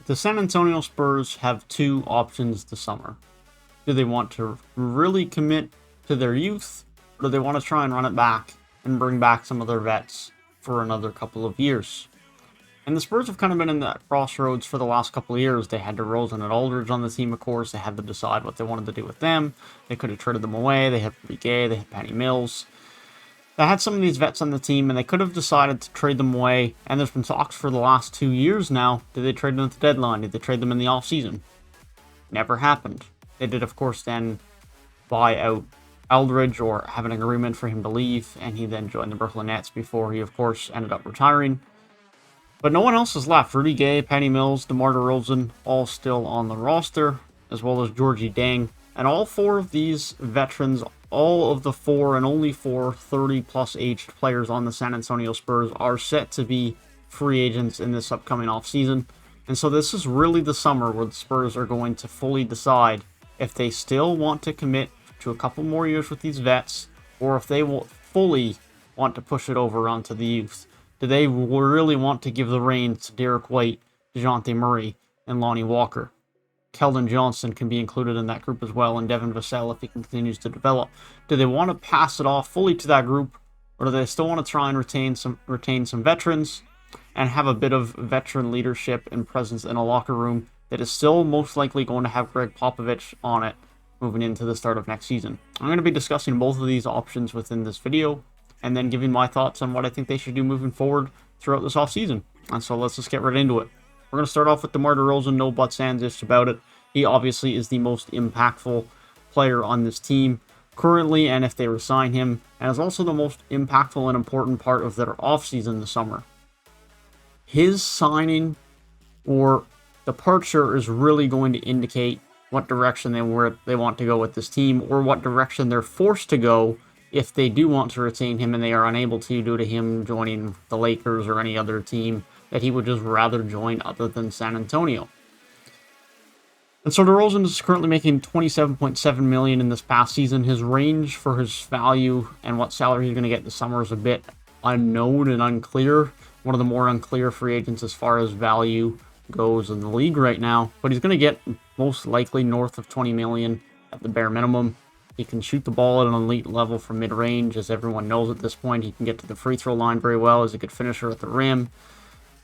The San Antonio Spurs have two options this summer. Do they want to really commit to their youth, or do they want to try and run it back and bring back some of their vets for another couple of years? And the Spurs have kind of been in that crossroads for the last couple of years. They had DeRozan and Aldridge on the team, of course. They had to decide what they wanted to do with them. They could have traded them away. They had Rudy Gay. They had Patty Mills. They had some of these vets on the team, and they could have decided to trade them away. And there's been talks for the last 2 years now. Did they trade them at the deadline? Did they trade them in the offseason? Never happened. They did, of course, then buy out Aldridge or have an agreement for him to leave, and he then joined the Brooklyn Nets before he, of course, ended up retiring. But no one else is left. Rudy Gay, Patty Mills, DeMar Derozan, all still on the roster, as well as Georgie Deng. And all four of these veterans, all of the four and only four 30-plus aged players on the San Antonio Spurs are set to be free agents in this upcoming offseason. And so this is really the summer where the Spurs are going to fully decide if they still want to commit to a couple more years with these vets, or if they will fully want to push it over onto the youth. Do they really want to give the reins to Derek White, DeJounte Murray, and Lonnie Walker? Keldon Johnson can be included in that group as well, and Devin Vassell if he continues to develop. Do they want to pass it off fully to that group, or do they still want to try and retain some veterans and have a bit of veteran leadership and presence in a locker room that is still most likely going to have Greg Popovich on it moving into the start of next season? I'm going to be discussing both of these options within this video, and then giving my thoughts on what I think they should do moving forward throughout this offseason. And so let's just get right into it. We're going to start off with DeMar Derozan, no buts, ands, ifs about it. He obviously is the most impactful player on this team currently, and if they resign him, and is also the most impactful and important part of their offseason this summer. His signing or departure is really going to indicate what direction they want to go with this team, or what direction they're forced to go if they do want to retain him and they are unable to due to him joining the Lakers or any other team that he would just rather join other than San Antonio. And so DeRozan is currently making $27.7 million in this past season. His range for his value and what salary he's going to get this summer is a bit unknown and unclear. One of the more unclear free agents as far as value goes in the league right now. But he's going to get most likely north of $20 million at the bare minimum. He can shoot the ball at an elite level from mid-range, as everyone knows at this point. He can get to the free throw line very well as a good finisher at the rim.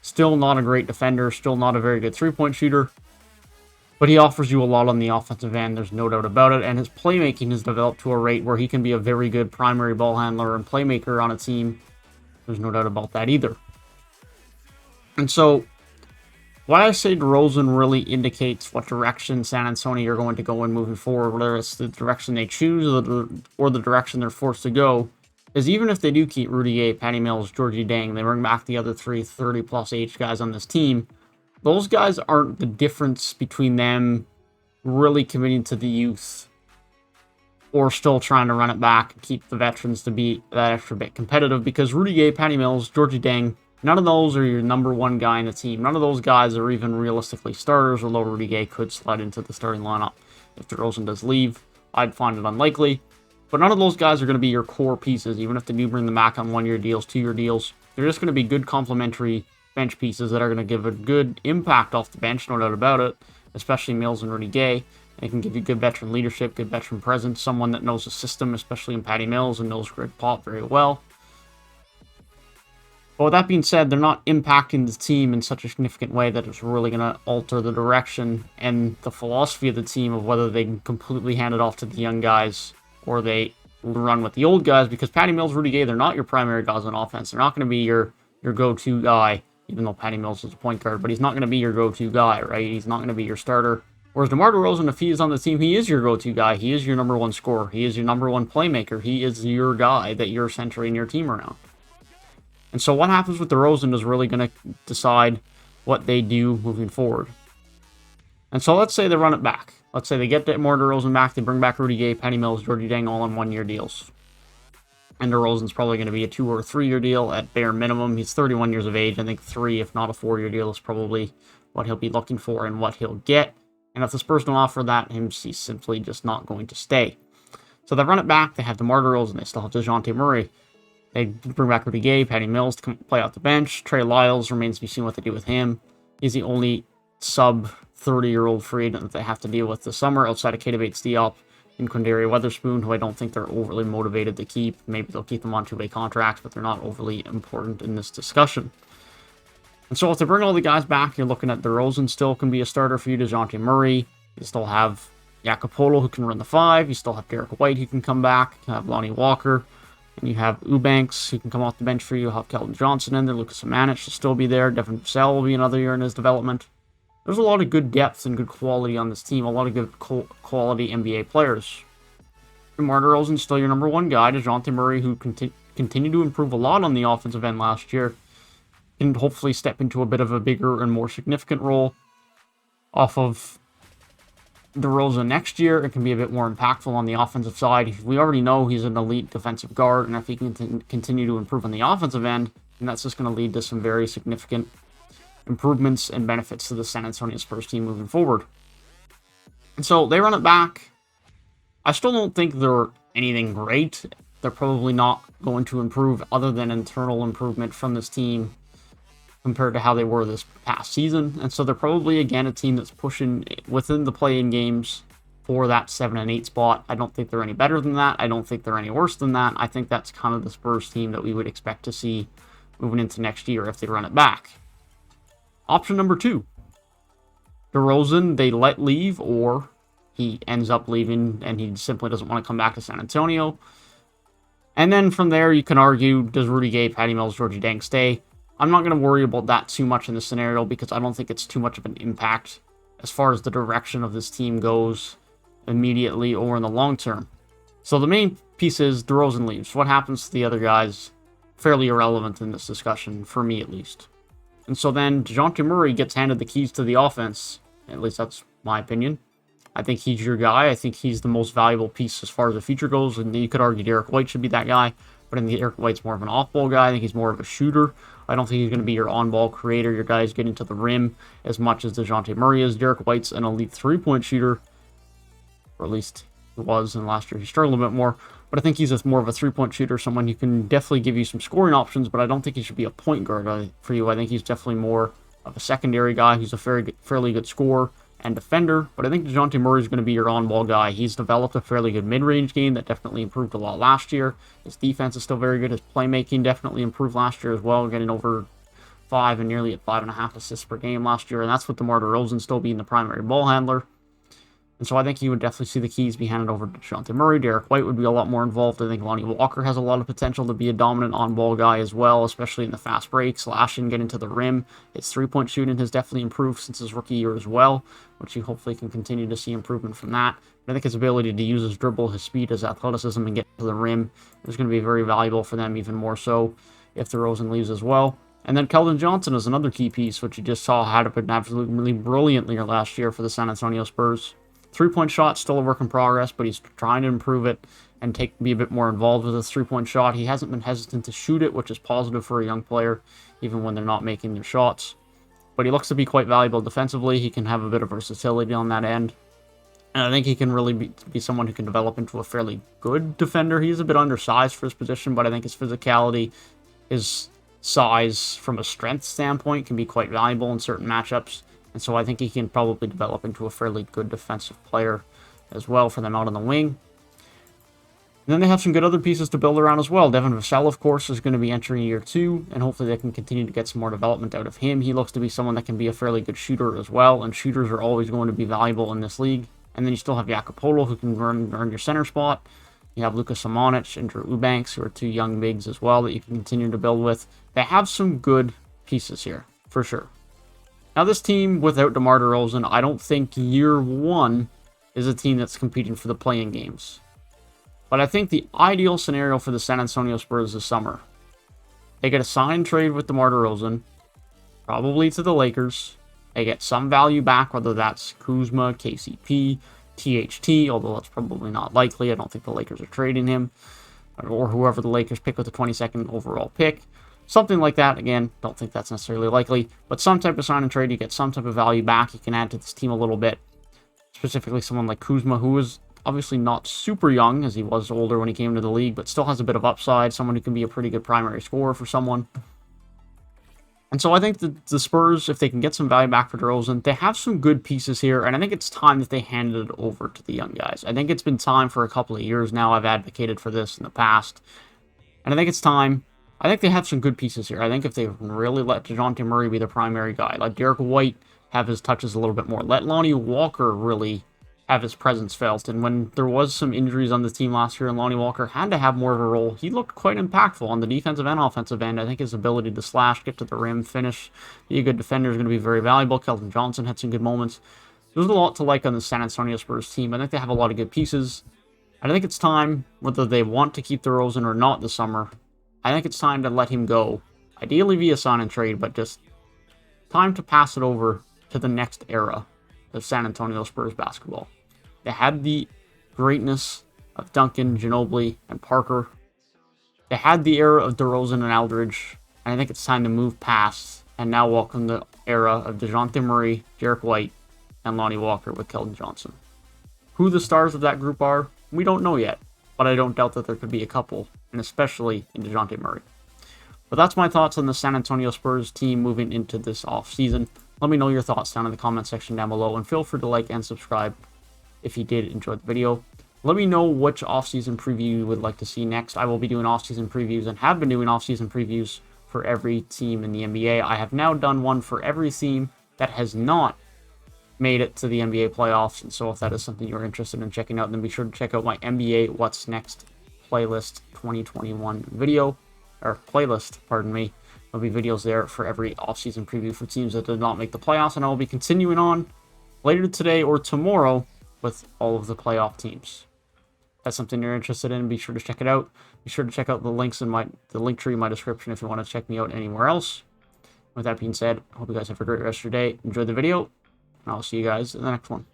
Still not a great defender, still not a very good three-point shooter. But he offers you a lot on the offensive end, there's no doubt about it. And his playmaking has developed to a rate where he can be a very good primary ball handler and playmaker on a team. There's no doubt about that either. And so, why I say DeRozan really indicates what direction San Antonio are going to go in moving forward, whether it's the direction they choose or the direction they're forced to go, is even if they do keep Rudy Gay, Patty Mills, Georgie Deng, they bring back the other three 30-plus age guys on this team, those guys aren't the difference between them really committing to the youth or still trying to run it back and keep the veterans to be that extra bit competitive, because Rudy Gay, Patty Mills, Georgie Deng, none of those are your number one guy in the team. None of those guys are even realistically starters, although Rudy Gay could slide into the starting lineup if DeRozan does leave. I'd find it unlikely. But none of those guys are going to be your core pieces, even if they do bring them back on one-year deals, two-year deals. They're just going to be good complementary bench pieces that are going to give a good impact off the bench, no doubt about it, especially Mills and Rudy Gay. They can give you good veteran leadership, good veteran presence, someone that knows the system, especially in Patty Mills, and knows Greg Pop very well. But with that being said, they're not impacting the team in such a significant way that it's really going to alter the direction and the philosophy of the team of whether they can completely hand it off to the young guys or they run with the old guys, because Patty Mills, Rudy Gay, they're not your primary guys on offense. They're not going to be your go-to guy, even though Patty Mills is a point guard, but he's not going to be your go-to guy, right? He's not going to be your starter. Whereas DeMar Derozan, if he is on the team, he is your go-to guy. He is your number one scorer. He is your number one playmaker. He is your guy that you're centering your team around. And so what happens with DeRozan is really going to decide what they do moving forward. And so let's say they run it back. Let's say they get DeMar Derozan back, they bring back Rudy Gay, Patty Mills, Georgie Deng all on one-year deals. And DeRozan's probably going to be a 2 or 3 year deal at bare minimum. He's 31 years of age. I think 3, if not a 4-year deal, is probably what he'll be looking for and what he'll get. And if this Spurs don't offer that, he's simply just not going to stay. So they run it back. They have DeMar Derozan. They still have DeJounte Murray. They bring back Rudy Gay, Patty Mills to play out the bench. Trey Lyles remains to be seen what they do with him. He's the only sub 30-year-old free agent that they have to deal with this summer outside of Keita Bates-Diop and Quindaria Weatherspoon, who I don't think they're overly motivated to keep. Maybe they'll keep them on two-way contracts, but they're not overly important in this discussion. And so if they bring all the guys back, you're looking at DeRozan still can be a starter for you, DeJounte Murray. You still have Jacopo who can run the 5. You still have Derek White who can come back. You have Lonnie Walker. And you have Eubanks who can come off the bench for you. You'll have Keldon Johnson in there. Lucas Manich will still be there. Devin Vassell will be another year in his development. There's a lot of good depth and good quality on this team. A lot of good quality NBA players. DeMar DeRozan's still your number one guy. DeJounte Murray, who continued to improve a lot on the offensive end last year, can hopefully step into a bit of a bigger and more significant role off of DeRozan next year. It can be a bit more impactful on the offensive side. We already know he's an elite defensive guard, and if he can continue to improve on the offensive end, then that's just going to lead to some very significant improvements and benefits to the San Antonio Spurs team moving forward. And so they run it back. I still don't think they're anything great. They're probably not going to improve other than internal improvement from this team compared to how they were this past season. And so they're probably, again, a team that's pushing within the play-in games for that 7 and 8 spot. I don't think they're any better than that. I don't think they're any worse than that. I think that's kind of the Spurs team that we would expect to see moving into next year if they run it back. Option number 2. DeRozan, they let leave, or he ends up leaving and he simply doesn't want to come back to San Antonio. And then from there, you can argue, does Rudy Gay, Patty Mills, Georgie Deng stay? I'm not going to worry about that too much in this scenario because I don't think it's too much of an impact as far as the direction of this team goes immediately or in the long term. So the main piece is DeRozan leaves. What happens to the other guys? Fairly irrelevant in this discussion, for me at least. And so then DeJounte Murray gets handed the keys to the offense. At least that's my opinion. I think he's your guy. I think he's the most valuable piece as far as the future goes. And you could argue Derek White should be that guy. But I think Derek White's more of an off-ball guy. I think he's more of a shooter. I don't think he's going to be your on-ball creator. Your guy is getting to the rim as much as DeJounte Murray is. Derek White's an elite three-point shooter. Or at least he was. And last year he struggled a bit more. But I think he's more of a three-point shooter. Someone who can definitely give you some scoring options. But I don't think he should be a point guard for you. I think he's definitely more of a secondary guy. He's a fairly good scorer and defender, but I think DeJounte Murray is going to be your on-ball guy. He's developed a fairly good mid-range game that definitely improved a lot last year. His defense is still very good. His playmaking definitely improved last year as well, getting over 5 and nearly at 5.5 assists per game last year, and that's with DeMar DeRozan still being the primary ball handler. And so I think you would definitely see the keys be handed over to DeJounte Murray. Derek White would be a lot more involved. I think Lonnie Walker has a lot of potential to be a dominant on-ball guy as well, especially in the fast break, slashing, getting to the rim. His three-point shooting has definitely improved since his rookie year as well, which you hopefully can continue to see improvement from that. But I think his ability to use his dribble, his speed, his athleticism, and get to the rim is going to be very valuable for them, even more so if DeRozan leaves as well. And then Keldon Johnson is another key piece, which you just saw had been absolutely brilliantly last year for the San Antonio Spurs. Three-point shot, still a work in progress, but he's trying to improve it and be a bit more involved with his three-point shot. He hasn't been hesitant to shoot it, which is positive for a young player, even when they're not making their shots. But he looks to be quite valuable defensively. He can have a bit of versatility on that end. And I think he can really be someone who can develop into a fairly good defender. He's a bit undersized for his position, but I think his physicality, his size from a strength standpoint can be quite valuable in certain matchups. And so I think he can probably develop into a fairly good defensive player as well for them out on the wing. And then they have some good other pieces to build around as well. Devin Vassell, of course, is going to be entering year 2, and hopefully they can continue to get some more development out of him. He looks to be someone that can be a fairly good shooter as well, and shooters are always going to be valuable in this league. And then you still have Jacopo, who can earn your center spot. You have Lucas Manich and Drew Eubanks, who are 2 young bigs as well that you can continue to build with. They have some good pieces here, for sure. Now, this team, without DeMar DeRozan, I don't think year 1 is a team that's competing for the play-in games. But I think the ideal scenario for the San Antonio Spurs this summer, they get a sign and trade with DeMar DeRozan, probably to the Lakers. They get some value back, whether that's Kuzma, KCP, THT, although that's probably not likely. I don't think the Lakers are trading him, or whoever the Lakers pick with the 22nd overall pick. Something like that. Again, don't think that's necessarily likely, but some type of sign and trade, you get some type of value back. You can add to this team a little bit, specifically someone like Kuzma, who is obviously not super young, as he was older when he came to the league, but still has a bit of upside, someone who can be a pretty good primary scorer for someone. And so I think that the Spurs, if they can get some value back for DeRozan, they have some good pieces here, and I think it's time that they handed it over to the young guys. I think it's been time for a couple of years now. I've advocated for this in the past, and I think it's time. I think they have some good pieces here. I think if they really let DeJounte Murray be the primary guy, let Derek White have his touches a little bit more, let Lonnie Walker really have his presence felt. And when there was some injuries on the team last year and Lonnie Walker had to have more of a role, he looked quite impactful on the defensive and offensive end. I think his ability to slash, get to the rim, finish, be a good defender is going to be very valuable. Keldon Johnson had some good moments. There's a lot to like on the San Antonio Spurs team. I think they have a lot of good pieces. I think it's time, whether they want to keep DeRozan or not this summer, I think it's time to let him go. Ideally via sign and trade, but just time to pass it over to the next era of San Antonio Spurs basketball. They had the greatness of Duncan, Ginobili, and Parker. They had the era of DeRozan and Aldridge, and I think it's time to move past and now welcome the era of DeJounte Murray, Derek White, and Lonnie Walker with Keldon Johnson. Who the stars of that group are, we don't know yet, but I don't doubt that there could be a couple, and especially in DeJounte Murray. But that's my thoughts on the San Antonio Spurs team moving into this offseason. Let me know your thoughts down in the comment section down below, and feel free to like and subscribe if you did enjoy the video. Let me know which offseason preview you would like to see next. I will be doing offseason previews and have been doing offseason previews for every team in the NBA. I have now done one for every team that has not made it to the NBA playoffs, and so if that is something you're interested in checking out, then be sure to check out my NBA What's Next playlist 2021 video, or playlist, pardon me. There'll be videos there for every offseason preview for teams that did not make the playoffs, and I will be continuing on later today or tomorrow with all of the playoff teams. If that's something you're interested in, be sure to check it out. Be sure to check out the links in the link tree in my description if you want to check me out anywhere else. With that being said, I hope you guys have a great rest of your day. Enjoy the video, and I'll see you guys in the next one.